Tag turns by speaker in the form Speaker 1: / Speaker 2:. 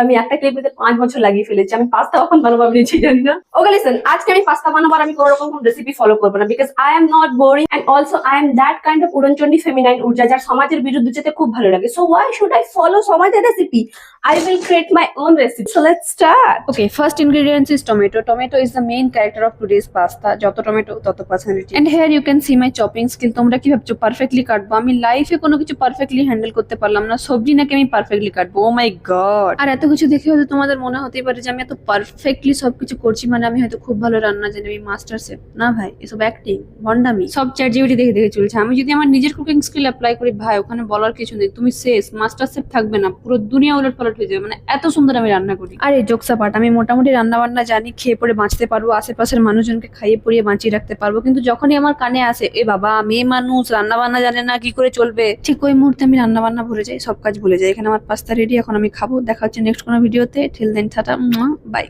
Speaker 1: আমি একটা ক্লিপ দিতে 5 বছর লাগিয়ে ফেলেছি। আমি পাস্তা কখন বানাবো আমি নিজেই জানি না। ওকে লিসেন, আজকে আমি পাস্তা বানাবার আমি কোনো রকম রেসিপি ফলো করবো না, because I am not boring and also I am that kind of উড়নচণ্ডী ফেমিনাইন ঊর্জা যার সমাজের বিরুদ্ধে যেতে খুব ভালো লাগে। So why should I follow সমাজের recipe? I will create my own recipe. So let's start.
Speaker 2: Okay, first ingredients is tomato. Tomato is the main character of today's pasta. যত টমেটো তত personality. And here you can see my chopping skill. তোমরা কি ভাবছো perfectly কাটবো? আমি লাইফে কোনো কিছু পারফেক্টলি হ্যান্ডেল করতে পারলাম না, সবজি নাকি আমি পারফেক্টলি কাটবো? ও মাই গড। আর এত কিছু দেখে হয়তো তোমাদের মনে হতেই পারে যে আমি এত পারফেক্টলি সবকিছু করছি মানে আমি হয়তো খুব ভালো রান্না জানি, আমি মাস্টার শেফ। না ভাই, এসব অ্যাক্টিং, ভন্ডামি, সব চ্যাট জিপিটি দেখে দেখে চলছে। আমি যদি আমার নিজের কুকিং স্কিল অ্যাপ্লাই করি ভাই, ওখানে বলার কিছু নেই, তুমি শেষ, মাস্টার শেফ থাকবে না, পুরো দুনিয়া উলট পালট হয়ে যাবে। মানে এত সুন্দর আমি রান্না করি। আর এই জোকসা পাট, আমি মোটামুটি রান্না বান্না জানি, খেয়ে পরে বাঁচতে পারবো, আশেপাশের মানুষজনকে খাইয়ে পরিয়ে বাঁচিয়ে রাখতে পারবো। কিন্তু যখনই আমার কানে আসে এ বাবা মেয়ে মানুষ রান্না বান্না জানে না, কি করে চলবে, ঠিক ওই মুহূর্তে আমি রান্না বান্না ভুলে যাই, সব কাজ ভুলে যাই। এখানে আমার পাস্তা রেডি, এখন আমি খাবো। দেখা হচ্ছে নেক্সট কোনো ভিডিওতে। Till then tata, by.